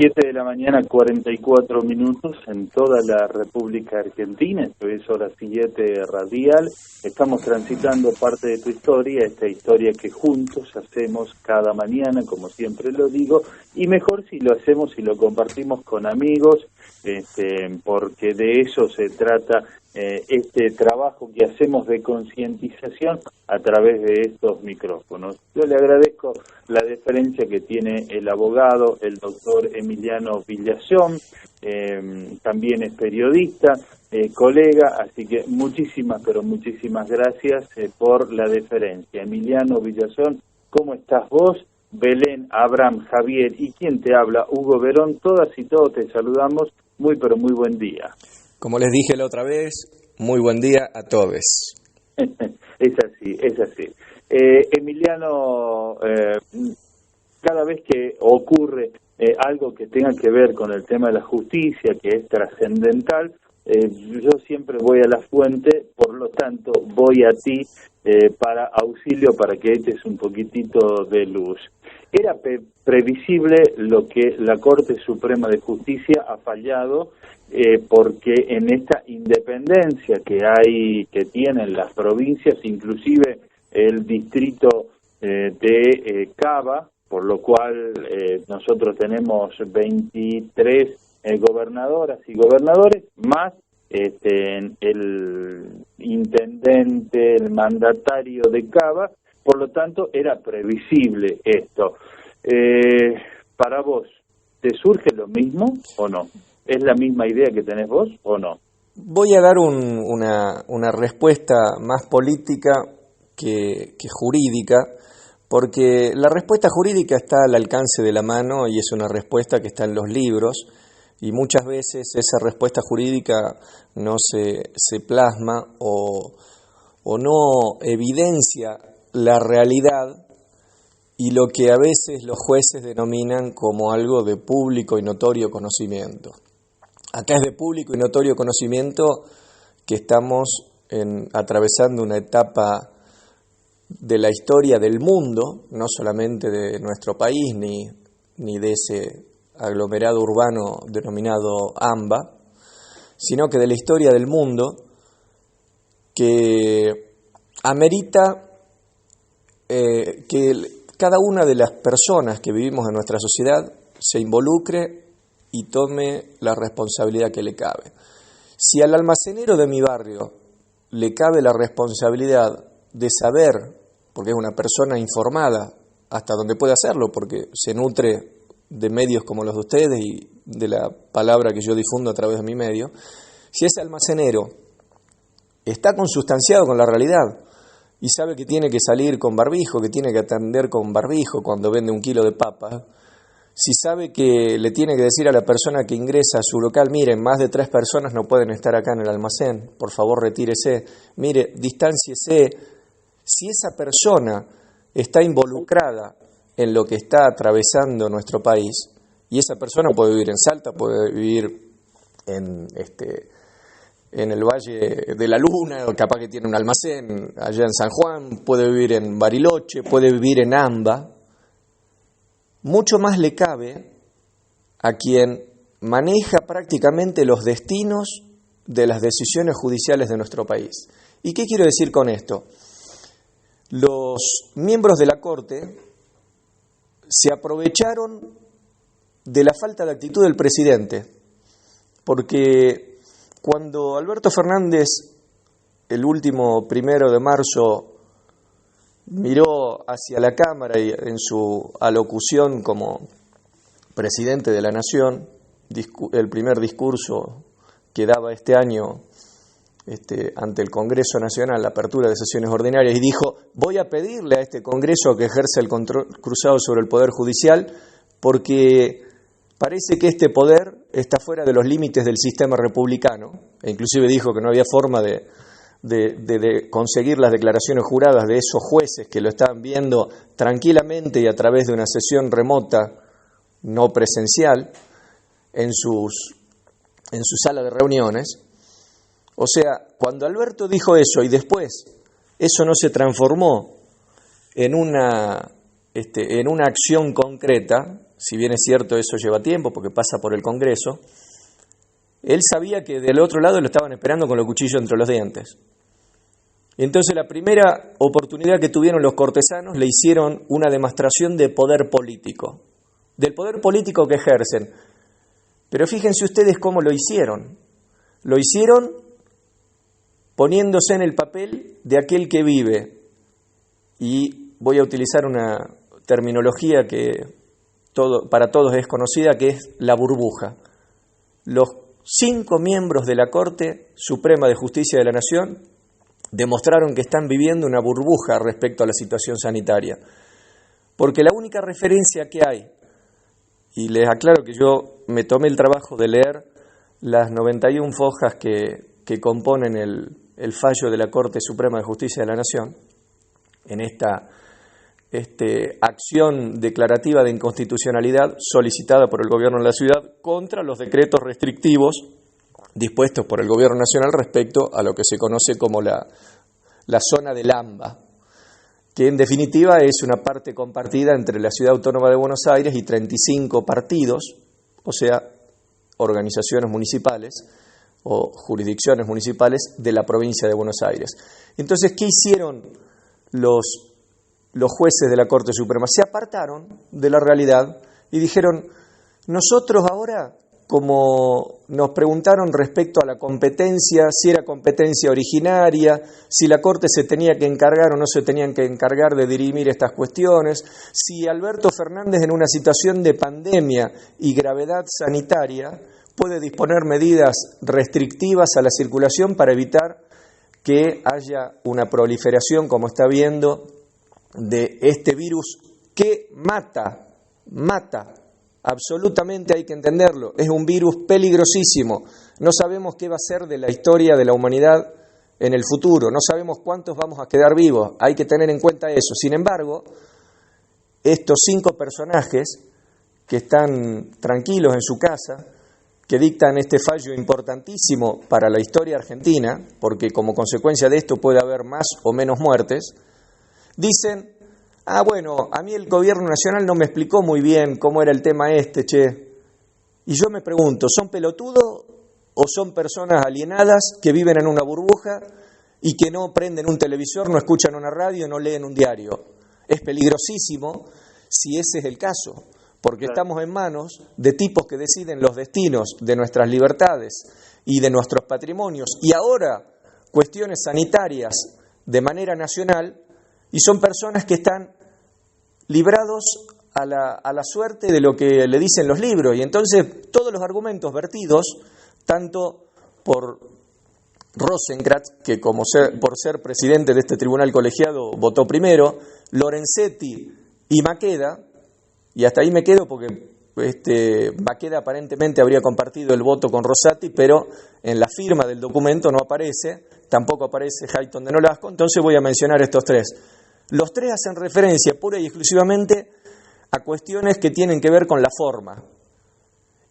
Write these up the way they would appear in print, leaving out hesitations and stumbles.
7 de la mañana, 44 minutos en toda la República Argentina. Esto es Hora 7 Radial. Estamos transitando parte de tu historia, esta historia que juntos hacemos cada mañana, como siempre lo digo, y mejor si lo hacemos y lo compartimos con amigos, porque de eso se trata este trabajo que hacemos de concientización a través de estos micrófonos. Yo le agradezco la deferencia que tiene el abogado, el doctor Emiliano Villazón, también es periodista, colega, así que muchísimas, pero muchísimas gracias por la deferencia. Emiliano Villazón, ¿cómo estás vos? Belén, Abraham, Javier y quien te habla, Hugo Verón, todas y todos te saludamos, muy pero muy buen día. Como les dije la otra vez, muy buen día a todos. Es así, es así. Emiliano, cada vez que ocurre algo que tenga que ver con el tema de la justicia, que es trascendental, yo siempre voy a la fuente, por lo tanto voy a ti para auxilio, para que eches un poquitito de luz. Era previsible lo que la Corte Suprema de Justicia ha fallado, porque en esta independencia que tienen las provincias, inclusive el distrito de Cava, por lo cual nosotros tenemos 23 gobernadoras y gobernadores, más el intendente, el mandatario de Cava, por lo tanto era previsible esto. Para vos, ¿te surge lo mismo o no? ¿Es la misma idea que tenés vos o no? Voy a dar una respuesta más política que jurídica, porque la respuesta jurídica está al alcance de la mano y es una respuesta que está en los libros, y muchas veces esa respuesta jurídica no se plasma o no evidencia la realidad y lo que a veces los jueces denominan como algo de público y notorio conocimiento. Acá es de público y notorio conocimiento que estamos atravesando una etapa de la historia del mundo, no solamente de nuestro país ni de ese aglomerado urbano denominado AMBA, sino que de la historia del mundo, que amerita que cada una de las personas que vivimos en nuestra sociedad se involucre y tome la responsabilidad que le cabe. Si al almacenero de mi barrio le cabe la responsabilidad de saber, porque es una persona informada hasta donde puede hacerlo, porque se nutre de medios como los de ustedes y de la palabra que yo difundo a través de mi medio, si ese almacenero está consustanciado con la realidad y sabe que tiene que salir con barbijo, que tiene que atender con barbijo cuando vende 1 kilo de papas, si sabe que le tiene que decir a la persona que ingresa a su local, miren, más de 3 personas no pueden estar acá en el almacén, por favor retírese, mire, distánciese. Si esa persona está involucrada en lo que está atravesando nuestro país, y esa persona puede vivir en Salta, puede vivir en el Valle de la Luna, o capaz que tiene un almacén allá en San Juan, puede vivir en Bariloche, puede vivir en AMBA, mucho más le cabe a quien maneja prácticamente los destinos de las decisiones judiciales de nuestro país. ¿Y qué quiero decir con esto? Los miembros de la Corte se aprovecharon de la falta de actitud del presidente, porque cuando Alberto Fernández, el último 1 de marzo, miró hacia la Cámara y en su alocución como presidente de la Nación, el primer discurso que daba este año ante el Congreso Nacional, la apertura de sesiones ordinarias, y dijo, voy a pedirle a este Congreso que ejerza el control cruzado sobre el Poder Judicial, porque parece que este poder está fuera de los límites del sistema republicano, e inclusive dijo que no había forma de conseguir las declaraciones juradas de esos jueces que lo estaban viendo tranquilamente y a través de una sesión remota, no presencial, en su sala de reuniones. O sea, cuando Alberto dijo eso y después eso no se transformó en una acción concreta, si bien es cierto eso lleva tiempo porque pasa por el Congreso, él sabía que del otro lado lo estaban esperando con los cuchillos entre los dientes. Y entonces la primera oportunidad que tuvieron los cortesanos le hicieron una demostración de poder político, del poder político que ejercen. Pero fíjense ustedes cómo lo hicieron. Lo hicieron poniéndose en el papel de aquel que vive. Y voy a utilizar una terminología que para todos es conocida, que es la burbuja. Los 5 miembros de la Corte Suprema de Justicia de la Nación demostraron que están viviendo una burbuja respecto a la situación sanitaria. Porque la única referencia que hay, y les aclaro que yo me tomé el trabajo de leer las 91 hojas que componen el fallo de la Corte Suprema de Justicia de la Nación, en esta acción declarativa de inconstitucionalidad solicitada por el Gobierno de la Ciudad contra los decretos restrictivos dispuestos por el Gobierno Nacional respecto a lo que se conoce como la zona del AMBA, que en definitiva es una parte compartida entre la Ciudad Autónoma de Buenos Aires y 35 partidos, o sea, organizaciones municipales o jurisdicciones municipales de la provincia de Buenos Aires. Entonces, ¿qué hicieron los jueces de la Corte Suprema? Se apartaron de la realidad y dijeron, nosotros ahora, como nos preguntaron respecto a la competencia, si era competencia originaria, si la Corte se tenía que encargar o no se tenían que encargar de dirimir estas cuestiones, si Alberto Fernández en una situación de pandemia y gravedad sanitaria puede disponer medidas restrictivas a la circulación para evitar que haya una proliferación, como está viendo, de este virus que mata, absolutamente hay que entenderlo, es un virus peligrosísimo, no sabemos qué va a ser de la historia de la humanidad en el futuro, no sabemos cuántos vamos a quedar vivos, hay que tener en cuenta eso. Sin embargo, estos 5 personajes que están tranquilos en su casa, que dictan este fallo importantísimo para la historia argentina, porque como consecuencia de esto puede haber más o menos muertes, dicen, bueno, a mí el Gobierno Nacional no me explicó muy bien cómo era el tema che. Y yo me pregunto, ¿son pelotudos o son personas alienadas que viven en una burbuja y que no prenden un televisor, no escuchan una radio, no leen un diario? Es peligrosísimo si ese es el caso, porque estamos en manos de tipos que deciden los destinos de nuestras libertades y de nuestros patrimonios, y ahora cuestiones sanitarias de manera nacional, y son personas que están librados a la suerte de lo que le dicen los libros. Y entonces todos los argumentos vertidos, tanto por Rosenkrantz, que por ser presidente de este tribunal colegiado votó primero, Lorenzetti y Maqueda, y hasta ahí me quedo porque Maqueda aparentemente habría compartido el voto con Rosati, pero en la firma del documento no aparece, tampoco aparece Hayton de Nolasco, entonces voy a mencionar estos 3. Los 3 hacen referencia pura y exclusivamente a cuestiones que tienen que ver con la forma.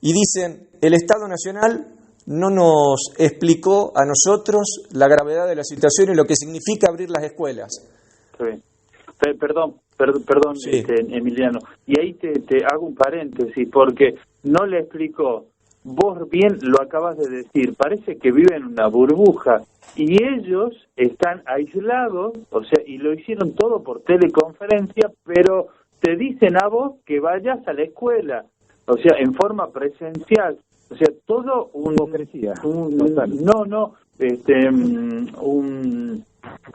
Y dicen, el Estado Nacional no nos explicó a nosotros la gravedad de la situación y lo que significa abrir las escuelas. Sí. Perdón, sí. Emiliano. Y ahí te hago un paréntesis, porque no le explicó. Vos bien lo acabas de decir, parece que viven en una burbuja y ellos están aislados, o sea, y lo hicieron todo por teleconferencia, pero te dicen a vos que vayas a la escuela, o sea, en forma presencial, o sea, todo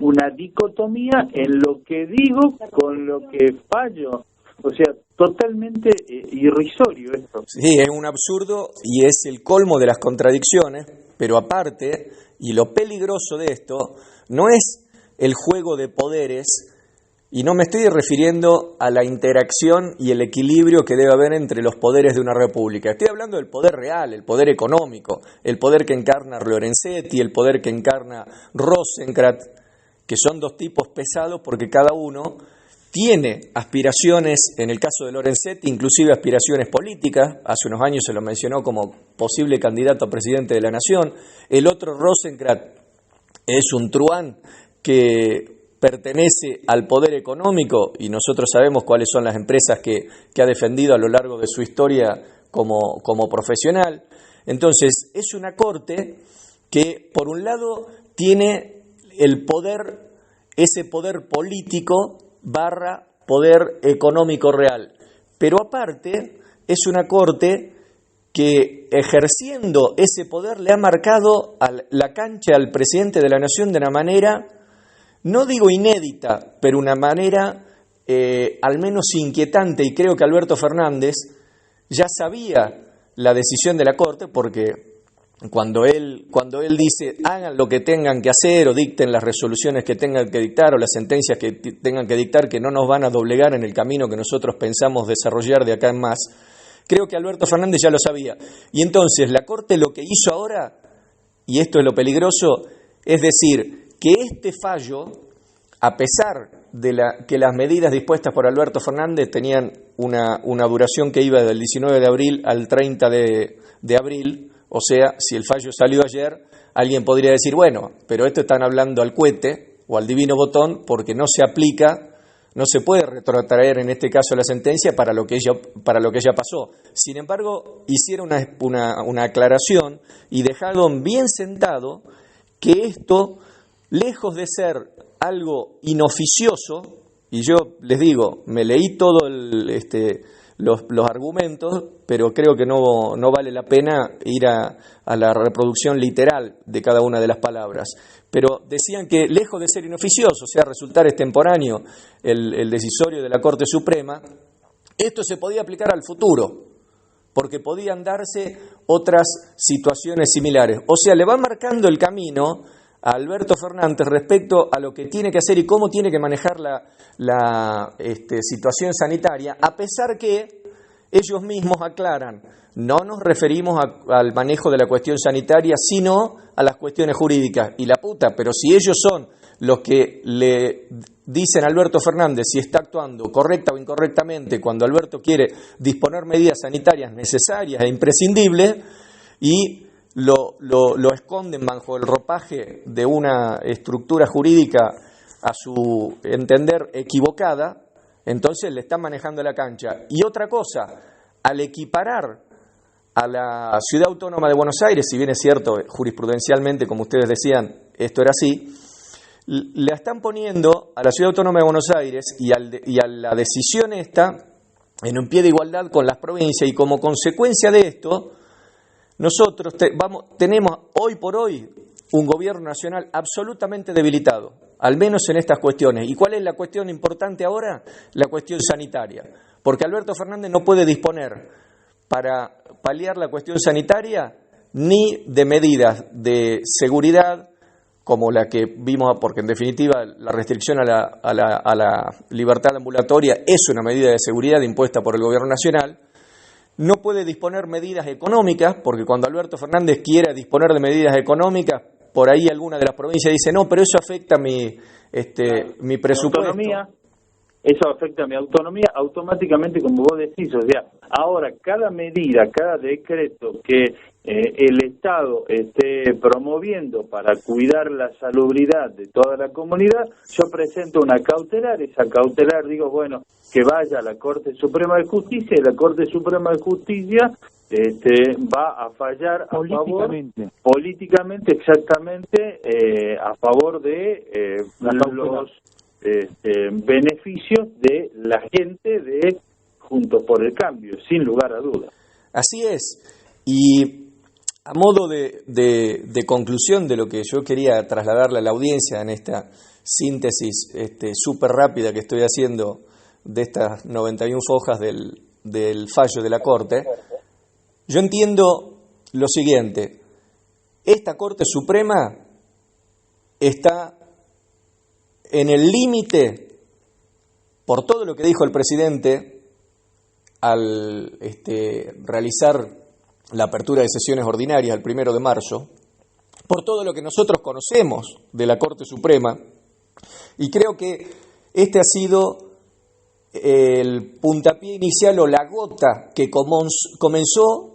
una dicotomía en lo que digo con lo que fallo. O sea, totalmente irrisorio esto. Sí, es un absurdo y es el colmo de las contradicciones, pero aparte, y lo peligroso de esto, no es el juego de poderes, y no me estoy refiriendo a la interacción y el equilibrio que debe haber entre los poderes de una república. Estoy hablando del poder real, el poder económico, el poder que encarna Lorenzetti, el poder que encarna Rosenkrantz, que son 2 tipos pesados porque cada uno tiene aspiraciones, en el caso de Lorenzetti, inclusive aspiraciones políticas. Hace unos años se lo mencionó como posible candidato a presidente de la Nación. El otro, Rosenkrantz, es un truán que pertenece al poder económico, y nosotros sabemos cuáles son las empresas que ha defendido a lo largo de su historia como profesional. Entonces, es una corte que, por un lado, tiene el poder, ese poder político / poder económico real, pero aparte es una corte que, ejerciendo ese poder, le ha marcado la cancha al presidente de la Nación de una manera, no digo inédita, pero una manera al menos inquietante, y creo que Alberto Fernández ya sabía la decisión de la Corte, porque cuando él dice hagan lo que tengan que hacer o dicten las resoluciones que tengan que dictar o las sentencias que tengan que dictar, que no nos van a doblegar en el camino que nosotros pensamos desarrollar de acá en más, creo que Alberto Fernández ya lo sabía. Y entonces la Corte lo que hizo ahora, y esto es lo peligroso, es decir, que este fallo, a pesar de que las medidas dispuestas por Alberto Fernández tenían una duración que iba del 19 de abril al 30 de abril, o sea, si el fallo salió ayer, alguien podría decir, bueno, pero esto están hablando al cohete o al divino botón porque no se aplica, no se puede retrotraer en este caso la sentencia para lo que ya pasó. Sin embargo, hicieron una aclaración y dejaron bien sentado que esto, lejos de ser algo inoficioso, y yo les digo, me leí todo los argumentos, pero creo que no vale la pena ir a la reproducción literal de cada una de las palabras. Pero decían que, lejos de ser inoficioso, o sea, resultar extemporáneo el decisorio de la Corte Suprema, esto se podía aplicar al futuro, porque podían darse otras situaciones similares. O sea, le va marcando el camino a Alberto Fernández respecto a lo que tiene que hacer y cómo tiene que manejar la situación sanitaria, a pesar que ellos mismos aclaran, no nos referimos al manejo de la cuestión sanitaria, sino a las cuestiones jurídicas. Y la puta, pero si ellos son los que le dicen a Alberto Fernández si está actuando correcta o incorrectamente cuando Alberto quiere disponer medidas sanitarias necesarias e imprescindibles, y lo esconden bajo el ropaje de una estructura jurídica a su entender equivocada, entonces le están manejando la cancha. Y otra cosa, al equiparar a la Ciudad Autónoma de Buenos Aires, si bien es cierto, jurisprudencialmente, como ustedes decían, esto era así, le están poniendo a la Ciudad Autónoma de Buenos Aires y a la decisión esta en un pie de igualdad con las provincias, y como consecuencia de esto, nosotros tenemos hoy por hoy un gobierno nacional absolutamente debilitado, al menos en estas cuestiones. ¿Y cuál es la cuestión importante ahora? La cuestión sanitaria. Porque Alberto Fernández no puede disponer para paliar la cuestión sanitaria ni de medidas de seguridad como la que vimos, porque en definitiva la restricción a la libertad ambulatoria es una medida de seguridad impuesta por el gobierno nacional. No puede disponer medidas económicas, porque cuando Alberto Fernández quiere disponer de medidas económicas, por ahí alguna de las provincias dice, no, pero eso afecta mi presupuesto. Eso afecta a mi autonomía automáticamente, como vos decís. O sea, ahora cada medida, cada decreto que el Estado esté promoviendo para cuidar la salubridad de toda la comunidad, yo presento una cautelar. Esa cautelar, digo, bueno, que vaya a la Corte Suprema de Justicia, y la Corte Suprema de Justicia va a fallar políticamente, exactamente, a favor de los beneficios de la gente de Juntos por el Cambio, sin lugar a dudas. Así es. Y a modo de conclusión de lo que yo quería trasladarle a la audiencia en esta síntesis súper rápida que estoy haciendo de estas 91 fojas del fallo de la Corte, yo entiendo lo siguiente: esta Corte Suprema está en el límite, por todo lo que dijo el presidente al realizar la apertura de sesiones ordinarias el 1 de marzo, por todo lo que nosotros conocemos de la Corte Suprema, y creo que este ha sido el puntapié inicial o la gota que comenzó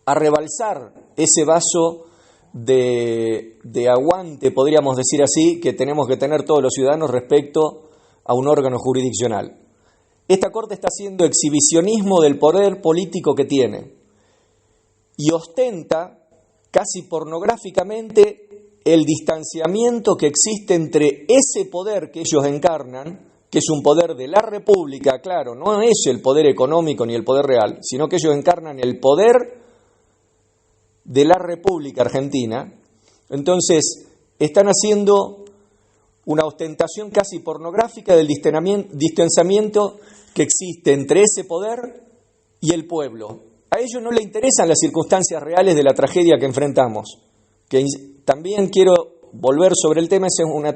a rebalsar ese vaso de aguante, podríamos decir así, que tenemos que tener todos los ciudadanos respecto a un órgano jurisdiccional. Esta Corte está haciendo exhibicionismo del poder político que tiene y ostenta casi pornográficamente el distanciamiento que existe entre ese poder que ellos encarnan, que es un poder de la República, claro, no es el poder económico ni el poder real, sino que ellos encarnan el poder de la República Argentina. Entonces, están haciendo una ostentación casi pornográfica del distanciamiento que existe entre ese poder y el pueblo. A ellos no les interesan las circunstancias reales de la tragedia que enfrentamos, que también quiero volver sobre el tema, es una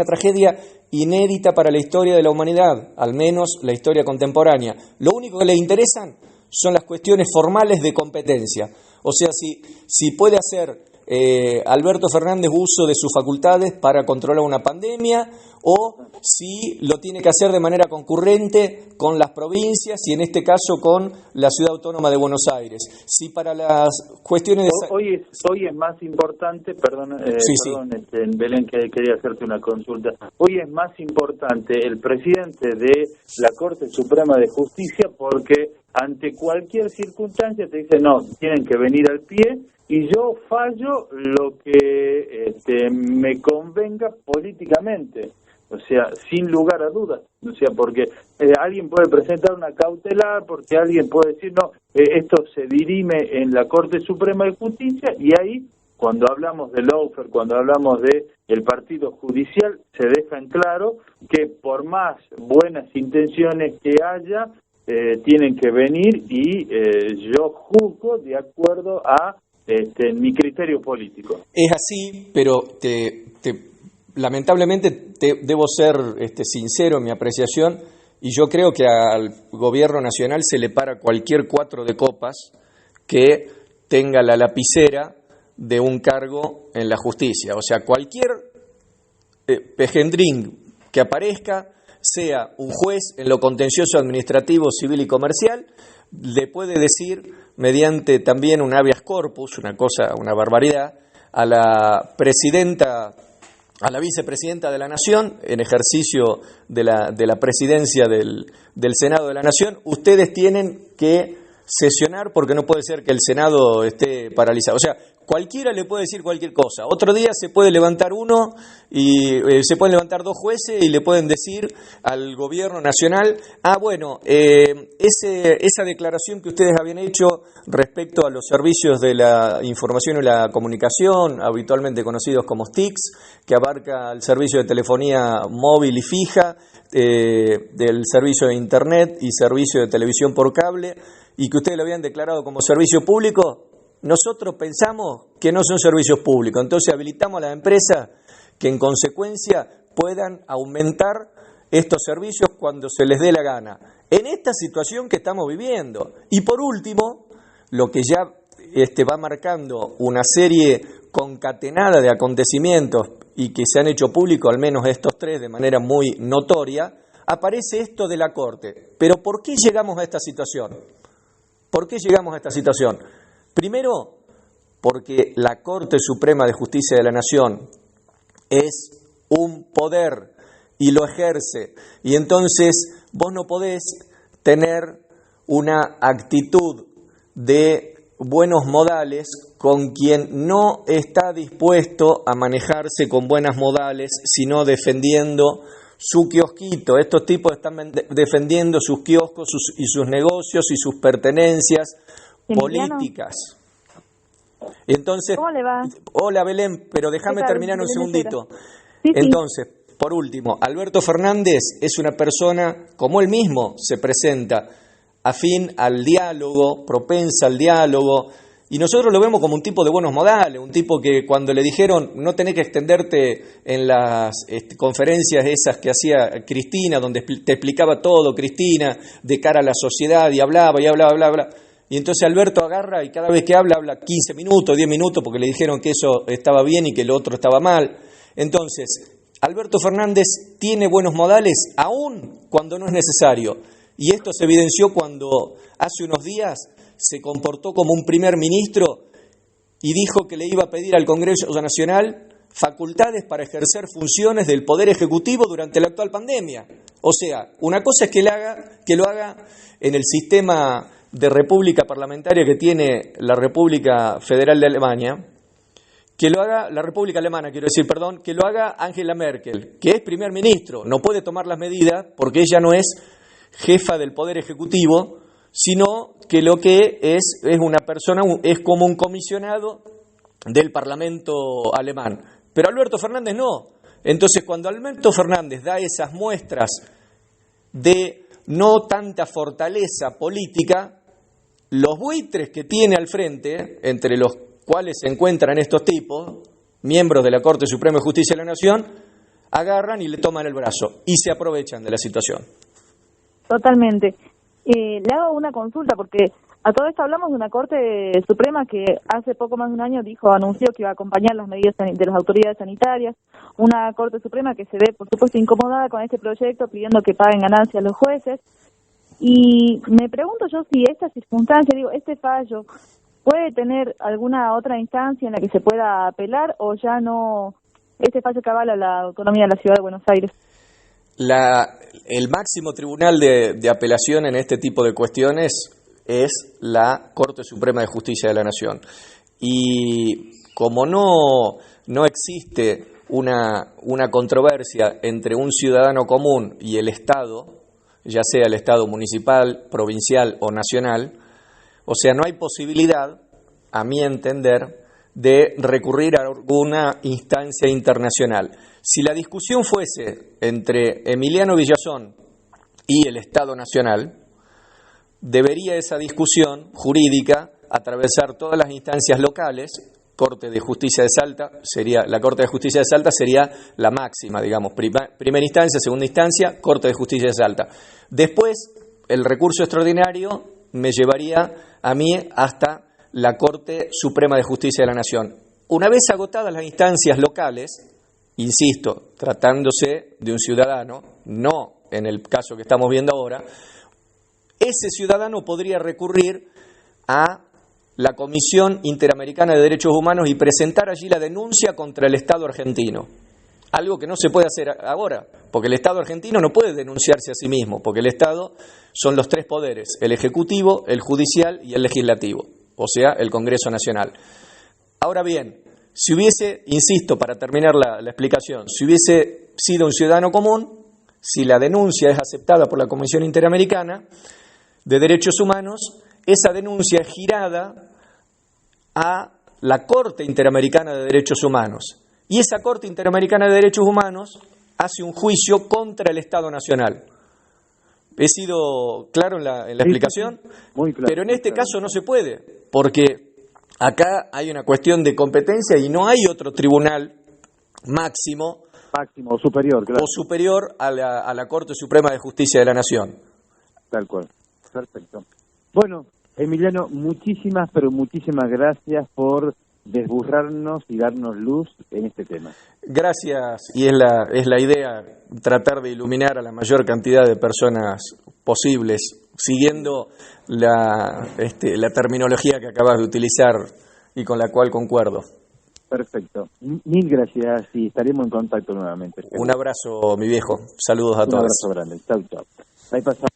tragedia inédita para la historia de la humanidad, al menos la historia contemporánea. Lo único que les interesan son las cuestiones formales de competencia. O sea, si puede hacer Alberto Fernández uso de sus facultades para controlar una pandemia, o si lo tiene que hacer de manera concurrente con las provincias y en este caso con la Ciudad Autónoma de Buenos Aires. Si para las cuestiones de... Hoy es más importante, perdón, Belén, que quería hacerte una consulta. Hoy es más importante el presidente de la Corte Suprema de Justicia porque ante cualquier circunstancia te dice no, tienen que venir al pie y yo fallo lo que me convenga políticamente. O sea, sin lugar a dudas. O sea, porque alguien puede presentar una cautelar, porque alguien puede decir, no, esto se dirime en la Corte Suprema de Justicia, y ahí, cuando hablamos de lawfare, cuando hablamos de el partido judicial, se deja en claro que por más buenas intenciones que haya, tienen que venir y yo juzgo de acuerdo a mi criterio político. Es así, pero lamentablemente debo ser sincero en mi apreciación, y yo creo que al gobierno nacional se le para cualquier 4 de copas que tenga la lapicera de un cargo en la justicia. O sea, cualquier pegendrín que aparezca, sea un juez en lo contencioso administrativo, civil y comercial, le puede decir, mediante también un habeas corpus, una barbaridad, a la vicepresidenta de la Nación, en ejercicio de la presidencia del Senado de la Nación, ustedes tienen que sesionar porque no puede ser que el Senado esté paralizado. O sea, cualquiera le puede decir cualquier cosa. Otro día se puede levantar uno y se pueden levantar 2 jueces y le pueden decir al gobierno nacional, esa declaración que ustedes habían hecho respecto a los servicios de la información y la comunicación, habitualmente conocidos como TICs, que abarca el servicio de telefonía móvil y fija, del servicio de internet y servicio de televisión por cable, y que ustedes lo habían declarado como servicio público, nosotros pensamos que no son servicios públicos. Entonces habilitamos a las empresas que en consecuencia puedan aumentar estos servicios cuando se les dé la gana, en esta situación que estamos viviendo. Y por último, lo que ya va marcando una serie concatenada de acontecimientos y que se han hecho públicos, al menos estos 3 de manera muy notoria, aparece esto de la Corte. Pero ¿por qué llegamos a esta situación? ¿Por qué llegamos a esta situación? Primero, porque la Corte Suprema de Justicia de la Nación es un poder y lo ejerce. Y entonces vos no podés tener una actitud de buenos modales con quien no está dispuesto a manejarse con buenos modales, sino defendiendo su kiosquito. Estos tipos están defendiendo sus kioscos y sus negocios y sus pertenencias políticas. Entonces, ¿cómo le va? Hola Belén, pero déjame terminar un segundito. Sí, Entonces, por último, Alberto Fernández es una persona, como él mismo se presenta, afín al diálogo, propensa al diálogo, y nosotros lo vemos como un tipo de buenos modales, un tipo que cuando le dijeron no tenés que extenderte en las conferencias esas que hacía Cristina, donde te explicaba todo Cristina de cara a la sociedad y hablaba, y entonces Alberto agarra y cada vez que habla 15 minutos, 10 minutos, porque le dijeron que eso estaba bien y que lo otro estaba mal. Entonces, Alberto Fernández tiene buenos modales aún cuando no es necesario, y esto se evidenció cuando hace unos días se comportó como un primer ministro y dijo que le iba a pedir al Congreso Nacional facultades para ejercer funciones del Poder Ejecutivo durante la actual pandemia. O sea, una cosa es que lo haga en el sistema de república parlamentaria que tiene la República Federal de Alemania, que lo haga la República Alemana, que lo haga Angela Merkel, que es primer ministro, no puede tomar las medidas porque ella no es jefa del Poder Ejecutivo, sino que lo que es una persona, es como un comisionado del Parlamento alemán. Pero Alberto Fernández no. Entonces, cuando Alberto Fernández da esas muestras de no tanta fortaleza política, los buitres que tiene al frente, entre los cuales se encuentran estos tipos, miembros de la Corte Suprema de Justicia de la Nación, agarran y le toman el brazo y se aprovechan de la situación. Totalmente. Le hago una consulta porque a todo esto hablamos de una Corte Suprema que hace poco más de un año anunció que iba a acompañar las medidas de las autoridades sanitarias, una Corte Suprema que se ve, por supuesto, incomodada con este proyecto, pidiendo que paguen ganancias los jueces. Y me pregunto yo si esta circunstancia, este fallo, puede tener alguna otra instancia en la que se pueda apelar o ya no, este fallo que avala la autonomía de la Ciudad de Buenos Aires. El máximo tribunal de apelación en este tipo de cuestiones es la Corte Suprema de Justicia de la Nación. Y como no existe una controversia entre un ciudadano común y el Estado, ya sea el Estado municipal, provincial o nacional, o sea, no hay posibilidad, a mi entender, de recurrir a alguna instancia internacional. Si la discusión fuese entre Emiliano Villazón y el Estado Nacional, debería esa discusión jurídica atravesar todas las instancias locales. Corte de Justicia de Salta la Corte de Justicia de Salta sería la máxima, digamos, primera instancia, segunda instancia, Corte de Justicia de Salta. Después, el recurso extraordinario me llevaría a mí hasta la Corte Suprema de Justicia de la Nación. Una vez agotadas las instancias locales, insisto, tratándose de un ciudadano, no en el caso que estamos viendo ahora, ese ciudadano podría recurrir a la Comisión Interamericana de Derechos Humanos y presentar allí la denuncia contra el Estado argentino. Algo que no se puede hacer ahora, porque el Estado argentino no puede denunciarse a sí mismo, porque el Estado son los tres poderes, el Ejecutivo, el Judicial y el Legislativo, o sea, el Congreso Nacional. Ahora bien, si hubiese, insisto, para terminar la explicación, si hubiese sido un ciudadano común, si la denuncia es aceptada por la Comisión Interamericana de Derechos Humanos, esa denuncia es girada a la Corte Interamericana de Derechos Humanos. Y esa Corte Interamericana de Derechos Humanos hace un juicio contra el Estado Nacional. ¿He sido claro en la explicación? Muy claro. Pero en este caso no se puede, porque acá hay una cuestión de competencia y no hay otro tribunal máximo o superior, claro. O superior a la Corte Suprema de Justicia de la Nación. Tal cual. Perfecto. Bueno, Emiliano, muchísimas, pero muchísimas gracias por desburrarnos y darnos luz en este tema. Gracias, y es la idea, tratar de iluminar a la mayor cantidad de personas posibles, siguiendo la terminología que acabas de utilizar y con la cual concuerdo. Perfecto. Mil gracias y estaremos en contacto nuevamente. Un abrazo, mi viejo. Saludos a todos. Un abrazo grande. Chau, chau. Ahí pasamos.